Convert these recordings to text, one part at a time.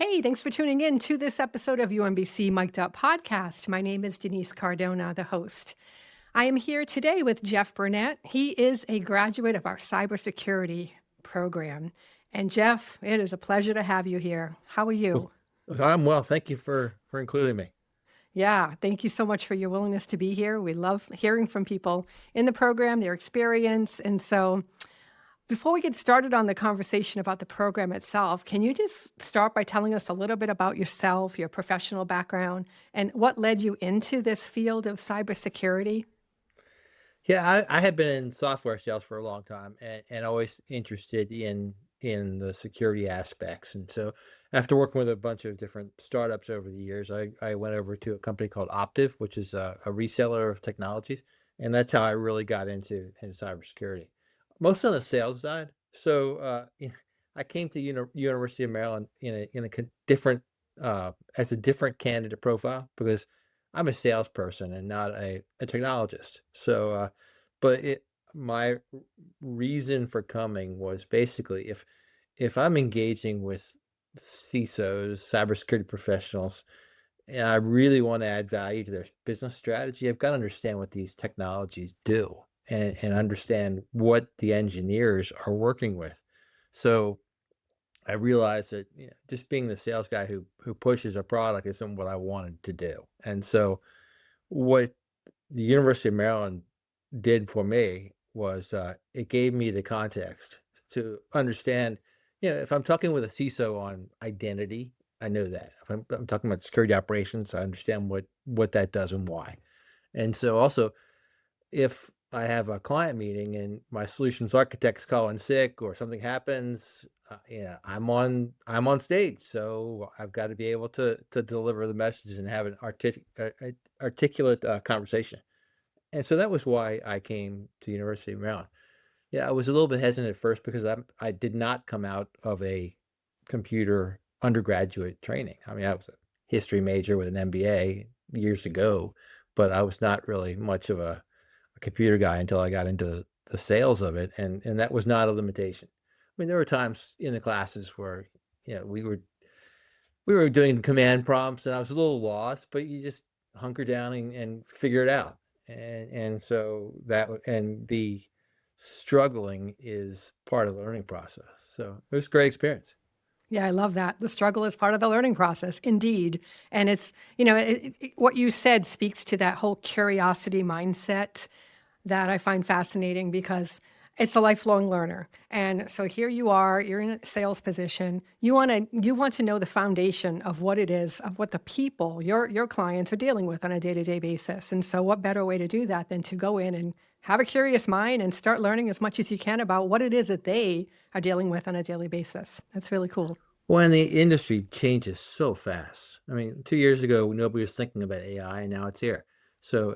Hey, thanks for tuning in to this episode of UMBC Mic'd Up podcast. My name is Denise Cardona, the host. I am here today with Jeff Burnett. He is a graduate of our cybersecurity program. And Jeff, it is a pleasure to have you here. How are Well, you? I'm well. Thank you for including me. Yeah, thank you so much for your willingness to be here. We love hearing from people in the program, their experience. And so before we get started on the conversation about the program itself, can you just start by telling us a little bit about yourself, your professional background, and what led you into this field of cybersecurity? Yeah, I had been in software sales for a long time and always interested in the security aspects. And so after working with a bunch of different startups over the years, I went over to a company called Optiv, which is a reseller of technologies. And that's how I really got into cybersecurity, most on the sales side. So I came to University of Maryland in a different as a different candidate profile because I'm a salesperson and not a technologist. But my reason for coming was basically if I'm engaging with CISOs, cybersecurity professionals, and I really want to add value to their business strategy, I've got to understand what these technologies do and understand what the engineers are working with. So I realized that just being the sales guy who pushes a product isn't what I wanted to do. And so what the University of Maryland did for me was it gave me the context to understand, if I'm talking with a CISO on identity, I know that. If I'm talking about security operations, I understand what that does and why. And so also if I have a client meeting and my solutions architect's calling sick or something happens, I'm on stage, so I've got to be able to deliver the message and have an articulate conversation. And so that was why I came to University of Maryland. Yeah, I was a little bit hesitant at first because I did not come out of a computer undergraduate training. I mean, I was a history major with an MBA years ago, but I was not really much of a computer guy until I got into the sales of it, and that was not a limitation. I mean, there were times in the classes where we were doing command prompts, and I was a little lost, but you just hunker down and figure it out. And so and the struggling is part of the learning process. So it was a great experience. Yeah, I love that. The struggle is part of the learning process, indeed. And it's, what you said speaks to that whole curiosity mindset that I find fascinating because it's a lifelong learner. And so here you are, you're in a sales position. You want to know the foundation of what it is, of what the people, your clients are dealing with on a day-to-day basis. And so what better way to do that than to go in and have a curious mind and start learning as much as you can about what it is that they are dealing with on a daily basis. That's really cool. When the industry changes so fast. I mean, 2 years ago, nobody was thinking about AI, and now it's here. So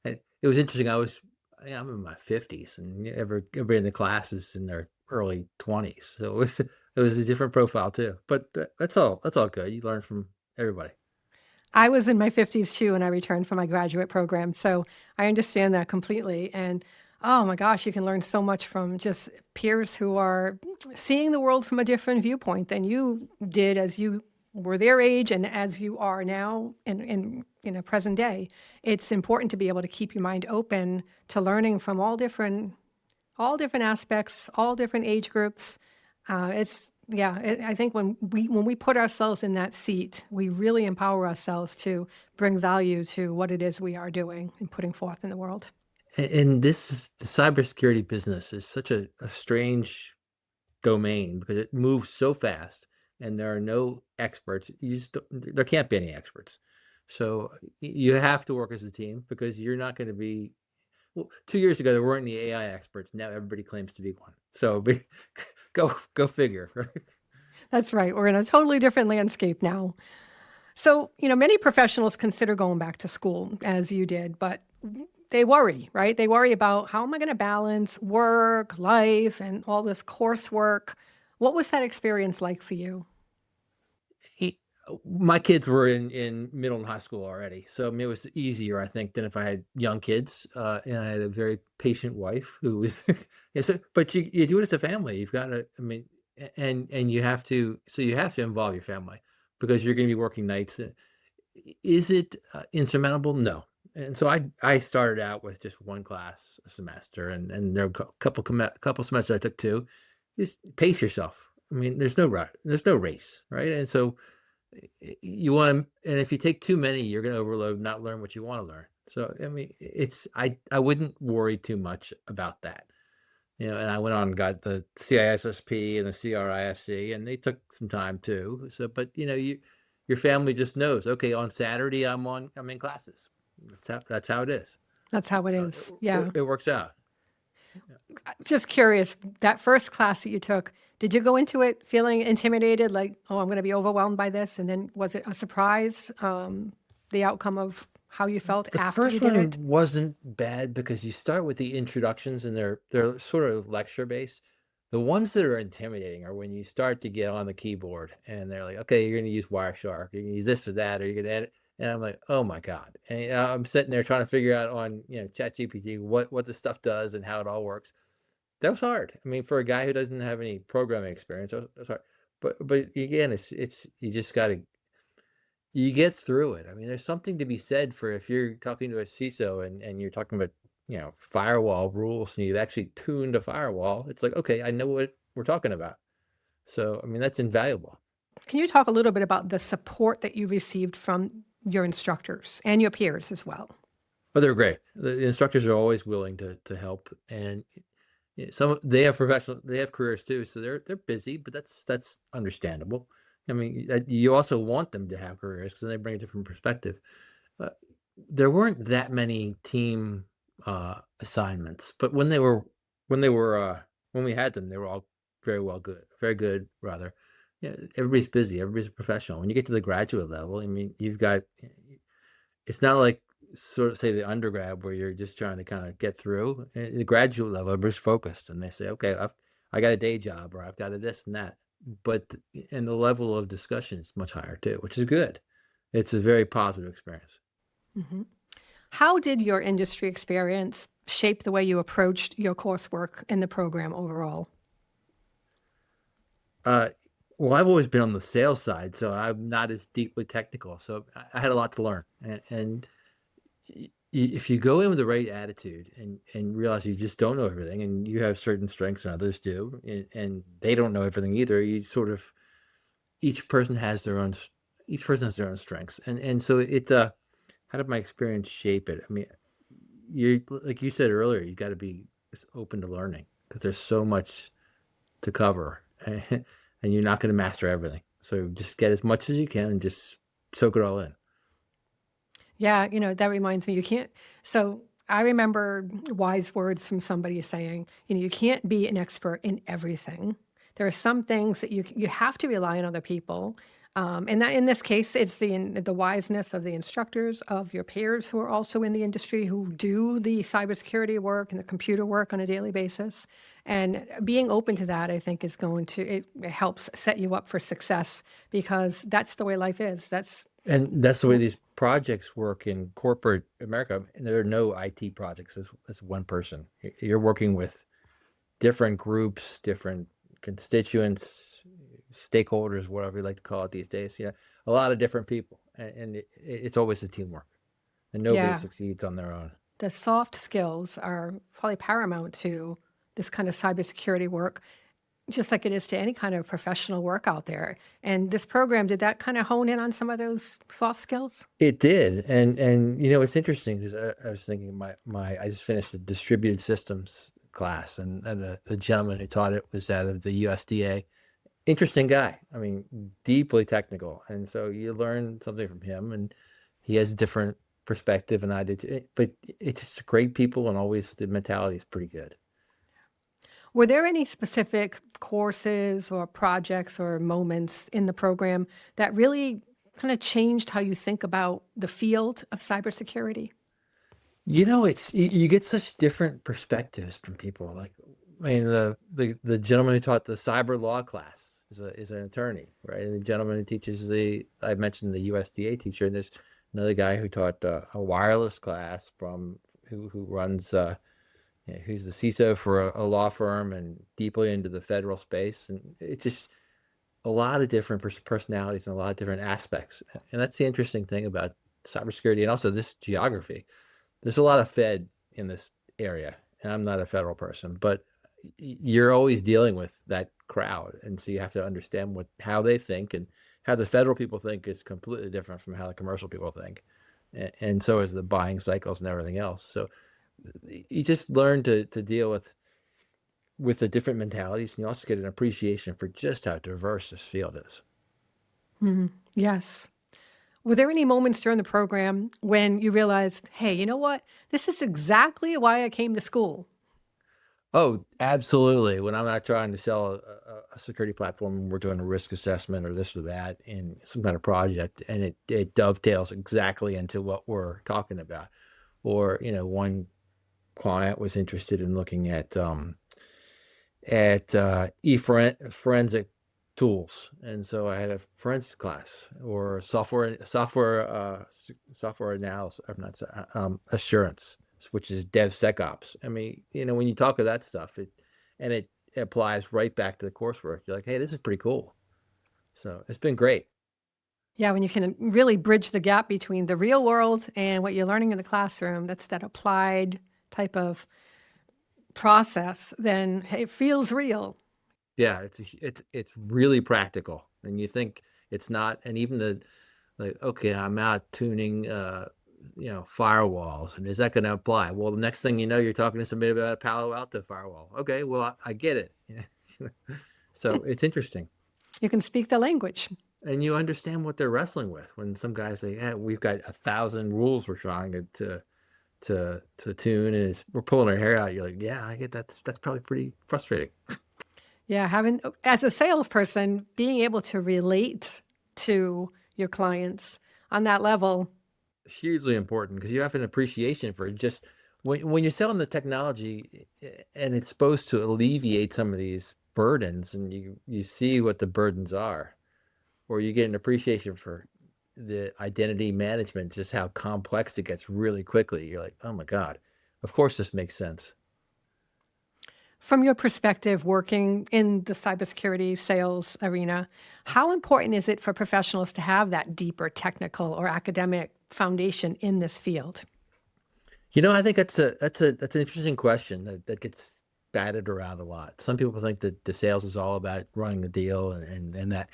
it was interesting. I'm in my 50s, and everybody in the class is in their early 20s. So it was a different profile too. But that's all good. You learn from everybody. I was in my 50s too, and I returned from my graduate program. So I understand that completely. And oh my gosh, you can learn so much from just peers who are seeing the world from a different viewpoint than you did as you were their age and as you are now in a present day. It's important to be able to keep your mind open to learning from all different aspects, all different age groups. I think when we put ourselves in that seat, we really empower ourselves to bring value to what it is we are doing and putting forth in the world. And the cybersecurity business is such a strange domain because it moves so fast and there are no experts. There can't be any experts. So you have to work as a team because you're not going to be. Well, 2 years ago there weren't any AI experts. Now everybody claims to be one. So go figure. Right? That's right. We're in a totally different landscape now. So, many professionals consider going back to school as you did, but they worry, right? They worry about how am I going to balance work, life, and all this coursework. What was that experience like for you? He, my kids were in middle and high school already, so I mean, it was easier, I think, than if I had young kids. And I had a very patient wife who was. Yeah, but you do it as a family. You've got to. I mean, and you have to involve your family because you're going to be working nights. Is it insurmountable? No. And so I started out with just one class a semester, and there were a couple semesters I took two. Just pace yourself. I mean, there's no race, right? And so you want to, and if you take too many, you're going to overload, not learn what you want to learn. So I mean, I wouldn't worry too much about that. And I went on and got the CISSP and the CRISC, and they took some time too. So, but your family just knows, okay, on Saturday I'm in classes. That's how it is. That's how it So is. Yeah. it works out. Just curious, that first class that you took, did you go into it feeling intimidated, like, oh, I'm going to be overwhelmed by this? And then was it a surprise, the outcome of how you felt The after you first did one it? wasn't bad because you start with the introductions and they're sort of lecture based. The ones that are intimidating are when you start to get on the keyboard and they're like, okay, you're going to use Wireshark, you're going to use this or that, or you're going to edit. And I'm like, oh my God. And I'm sitting there trying to figure out on, ChatGPT what the stuff does and how it all works. That was hard. I mean, for a guy who doesn't have any programming experience, that's hard. But again, it's you just got to you get through it. I mean, there's something to be said for if you're talking to a CISO and you're talking about, firewall rules and you've actually tuned a firewall. It's like, okay, I know what we're talking about. So, I mean, that's invaluable. Can you talk a little bit about the support that you received from your instructors and your peers as well? But they're great. The instructors are always willing to help, and they have they have careers too, so they're busy, but that's understandable. I mean, you also want them to have careers because they bring a different perspective. Uh, there weren't that many team assignments, but when we had them, they were all very good rather. Yeah, everybody's busy, everybody's a professional. When you get to the graduate level, I mean, it's not like sort of say the undergrad where you're just trying to kind of get through. The graduate level, everybody's focused and they say, okay, I got a day job or I've got a this and that. But and the level of discussion is much higher too, which is good. It's a very positive experience. Hmm. How did your industry experience shape the way you approached your coursework in the program overall? Uh, well, I've always been on the sales side, so I'm not as deeply technical. So I had a lot to learn. And if you go in with the right attitude and realize you just don't know everything and you have certain strengths and others do, and they don't know everything either, you sort of each person has their own strengths. And so how did my experience shape it? I mean, you like you said earlier, you got to be just open to learning because there's so much to cover, and you're not going to master everything. So just get as much as you can and just soak it all in. Yeah, that reminds me, you can't. So I remember wise words from somebody saying, you can't be an expert in everything. There are some things that you have to rely on other people. And that in this case, it's the wiseness of the instructors, of your peers who are also in the industry who do the cybersecurity work and the computer work on a daily basis. And being open to that, I think, it helps set you up for success because that's the way life is. And that's the way these projects work in corporate America. And there are no IT projects. It's one person. You're working with different groups, different constituents, stakeholders, whatever you like to call it these days. A lot of different people, and it's always a teamwork, and nobody Yeah, succeeds on their own. the soft skills are probably paramount to this kind of cybersecurity work, just like it is to any kind of professional work out there. And this program, did that kind of hone in on some of those soft skills? It did, and it's interesting because I was thinking I just finished a distributed systems class, and the gentleman who taught it was out of the USDA. Interesting guy. I mean, deeply technical, and so you learn something from him, and he has a different perspective, and I did too. But it's just great people, and always the mentality is pretty good. Were there any specific courses or projects or moments in the program that really kind of changed how you think about the field of cybersecurity? It's you get such different perspectives from people. Like, I mean, the gentleman who taught the cyber law class is an attorney, right? And the gentleman who teaches I mentioned the USDA teacher, and there's another guy who taught a wireless class from who runs who's the CISO for a law firm and deeply into the federal space. And it's just a lot of different personalities and a lot of different aspects. And that's the interesting thing about cybersecurity and also this geography. There's a lot of Fed in this area, and I'm not a federal person, but you're always dealing with that crowd. And so you have to understand how they think, and how the federal people think is completely different from how the commercial people think. And so is the buying cycles and everything else. So you just learn to deal with the different mentalities, and you also get an appreciation for just how diverse this field is. Yes. Were there any moments during the program when you realized, hey, you know what? This is exactly why I came to school. Oh, absolutely. When I'm not trying to sell a security platform, and we're doing a risk assessment or this or that in some kind of project, and it dovetails exactly into what we're talking about. Or, one client was interested in looking at forensic tools, and so I had a forensic class, or software analysis, or not assurance, which is DevSecOps. I mean, when you talk of that stuff, it applies right back to the coursework. You're like, hey, this is pretty cool. So it's been great. Yeah, when you can really bridge the gap between the real world and what you're learning in the classroom, that's that applied type of process, then it feels real. Yeah, it's really practical, and you think it's not. And even okay, I'm out tuning firewalls, and is that going to apply? Well, the next thing you know, you're talking to somebody about a Palo Alto firewall. Okay, well, I get it. So it's interesting, You can speak the language. and you understand what they're wrestling with when some guys say, "Yeah, we've got 1,000 rules we're trying to tune, and we're pulling our hair out." You're like, "Yeah, I get that. That's probably pretty frustrating." Yeah, as a salesperson, being able to relate to your clients on that level. Hugely important, because you have an appreciation for just when you're selling the technology, and it's supposed to alleviate some of these burdens, and you see what the burdens are, or you get an appreciation for the identity management, just how complex it gets really quickly. You're like, oh my God, of course this makes sense. From your perspective, working in the cybersecurity sales arena, how important is it for professionals to have that deeper technical or academic foundation in this field? I think that's an interesting question that gets batted around a lot. Some people think that the sales is all about running the deal, and that.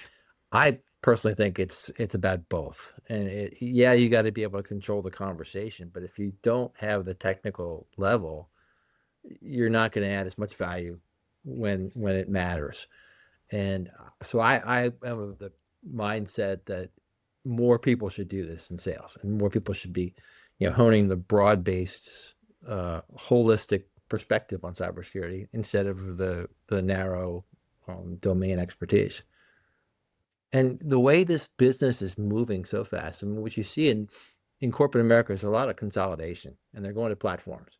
I personally think it's about both. And yeah, you got to be able to control the conversation, but if you don't have the technical level, you're not going to add as much value when it matters. And so I am of the mindset that more people should do this in sales, and more people should be, honing the broad-based, holistic perspective on cybersecurity instead of the narrow domain expertise. And the way this business is moving so fast, I mean, what you see in corporate America is a lot of consolidation, and they're going to platforms.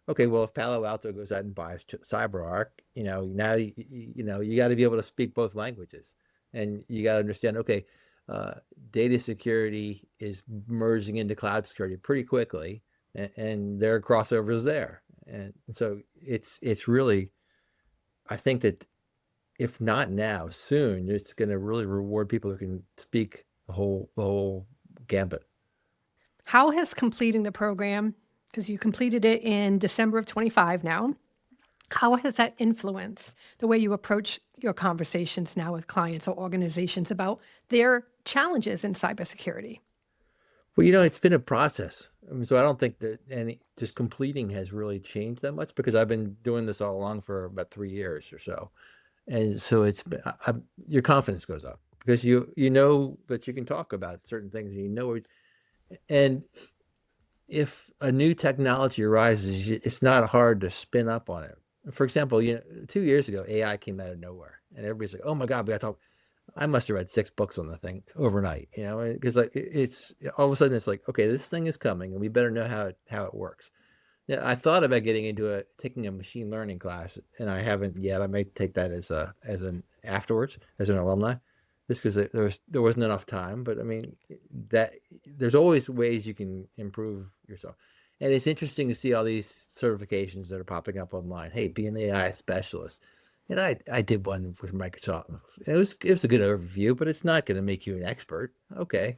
Okay, well, if Palo Alto goes out and buys CyberArk, now you got to be able to speak both languages, and you got to understand. Okay, data security is merging into cloud security pretty quickly, and there are crossovers there, and so it's really, I think that if not now, soon, it's going to really reward people who can speak the whole gambit. How has completing the program, because you completed it in December of 25 now, how has that influenced the way you approach your conversations now with clients or organizations about their challenges in cybersecurity? Well, it's been a process. I mean, so I don't think that just completing has really changed that much, because I've been doing this all along for about 3 years or so. And so your confidence goes up, because you know that you can talk about certain things, and if a new technology arises, it's not hard to spin up on it. For example, 2 years ago, AI came out of nowhere, and everybody's like, "Oh my God, we got to talk." I must have read 6 books on the thing overnight, because it's all of a sudden it's like, okay, this thing is coming, and we better know how it works. Yeah, I thought about taking a machine learning class, and I haven't yet. I may take that as an afterwards, as an alumni, just because there wasn't enough time. But I mean, that there's always ways you can improve yourself. And it's interesting to see all these certifications that are popping up online. Hey, be an AI specialist. And I did one with Microsoft. It was a good overview, but it's not going to make you an expert. Okay,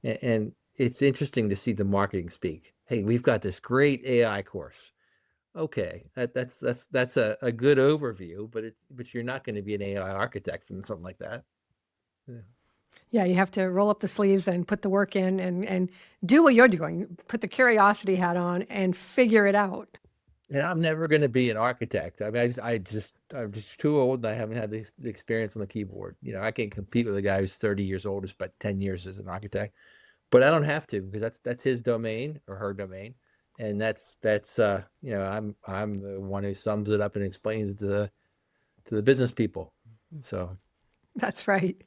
and it's interesting to see the marketing speak. Hey, we've got this great AI course. Okay, that's a good overview, but you're not going to be an AI architect from something like that. Yeah. Yeah, you have to roll up the sleeves and put the work in and do what you're doing. Put the curiosity hat on and figure it out. And I'm never going to be an architect. I mean, I'm just too old, and I haven't had the experience on the keyboard. I can't compete with a guy who's 30 years old, who's about 10 years as an architect. But I don't have to, because that's his domain or her domain, and I'm the one who sums it up and explains it to the business people. So That's right.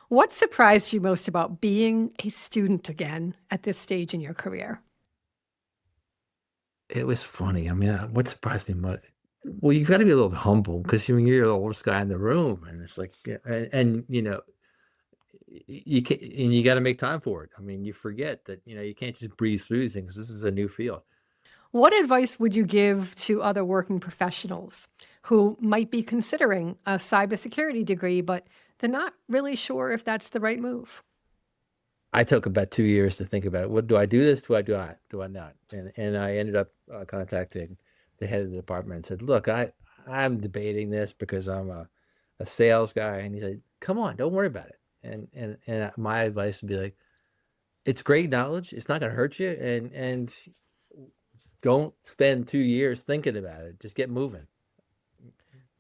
What surprised you most about being a student again at this stage in your career? it was funny. I mean, what surprised me most? Well, you got to be a little humble, because you're the oldest guy in the room, and it's like, yeah, and you can, and you got to make time for it. I mean, you forget that you can't just breeze through these things. This is a new field. What advice would you give to other working professionals who might be considering a cybersecurity degree, but they're not really sure if that's the right move? I took about 2 years to think about it. What do I do this? Do I not? And I ended up contacting the head of the department and said, "Look, I'm debating this because I'm a sales guy." And he said, "Come on, don't worry about it." And my advice would be like, "It's great knowledge. It's not going to hurt you, and don't spend 2 years thinking about it. Just get moving."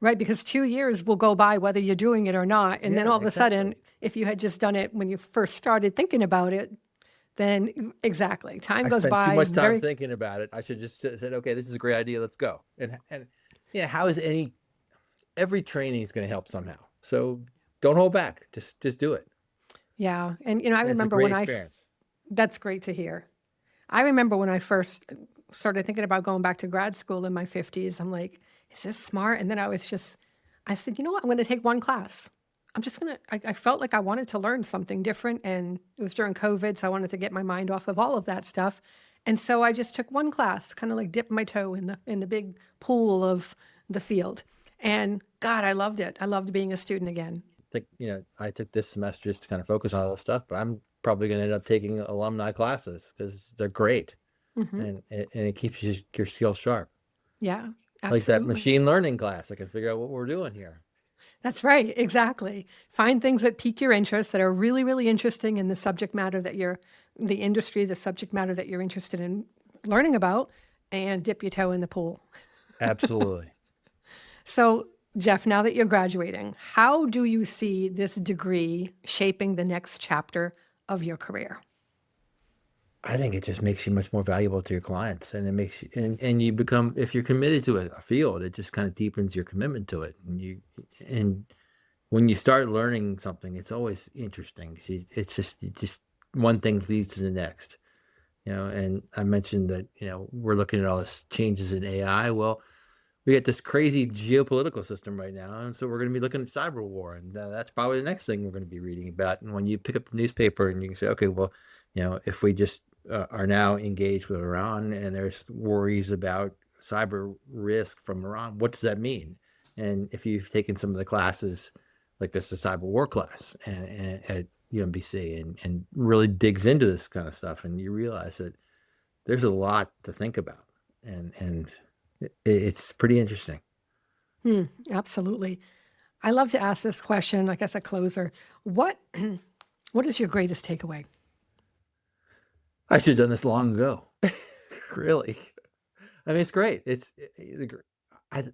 Right, because 2 years will go by whether you're doing it or not. And then Yeah, all of a sudden, exactly. if you had just done it when you first started thinking about it, then exactly. Time I goes spent too by much time very, thinking about it. I should just said, "Okay, this is a great idea. Let's go." And yeah, how is every training is going to help somehow. So don't hold back. Just do it. yeah. And, I And it's a remember great when experience. that's great to hear. I remember when I first started thinking about going back to grad school in my 50s, I'm like, is this smart? And then I said, you know what? I'm going to take one class. I felt like I wanted to learn something different. And it was during COVID. So I wanted to get my mind off of all of that stuff. And so I just took one class, kind of like dipped my toe in the big pool of the field. And God, I loved it. I loved being a student again. I took this semester just to kind of focus on all this stuff, but I'm probably going to end up taking alumni classes because they're great, Hmm. and it keeps your skills sharp. Yeah, Like that absolutely. machine learning class, I can figure out what we're doing here. That's right, exactly. Find things that pique your interest that are really, really interesting in the subject matter the industry, the subject matter that you're interested in learning about, and dip your toe in the pool. Absolutely. So, Jeff, now that you're graduating, how do you see this degree shaping the next chapter of your career? I think it just makes you much more valuable to your clients, and it makes you, and you become, if you're committed to a field, it just kind of deepens your commitment to it. And when you start learning something, it's always interesting. It's just one thing leads to the next. And I mentioned that, we're looking at all this changes in AI. Well, we got this crazy geopolitical system right now, and so we're going to be looking at cyber war, and that's probably the next thing we're going to be reading about. And when you pick up the newspaper and you can say, okay, well, if we just are now engaged with Iran, and there's worries about cyber risk from Iran, what does that mean? And if you've taken some of the classes, like there's a cyber war class at UMBC, and really digs into this kind of stuff, and you realize that there's a lot to think about, and it's pretty interesting. Hmm, absolutely. I love to ask this question, I guess a closer. What what is your greatest takeaway? I should have done this long ago. Really. I mean, it's great.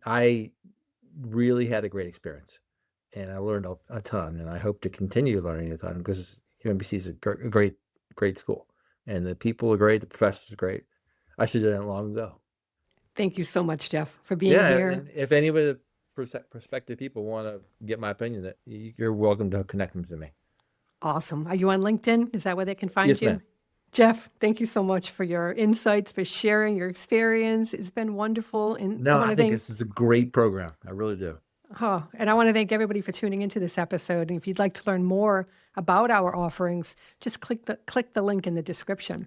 I really had a great experience, and I learned a ton, and I hope to continue learning a ton, because UMBC is a great, great school, and the people are great. The professors are great. I should have done it long ago. Thank you so much, Jeff, for being Yeah, here. and if any of the prospective people want to get my opinion, that you're welcome to connect them to me. Awesome. Are you on LinkedIn? Is that where they can find Yes, you? ma'am. Jeff, thank you so much for your insights, for sharing your experience. It's been wonderful. And I No, want I to think thank, this is a great program. I really do. and I want to thank everybody for tuning into this episode. And if you'd like to learn more about our offerings, just click the link in the description.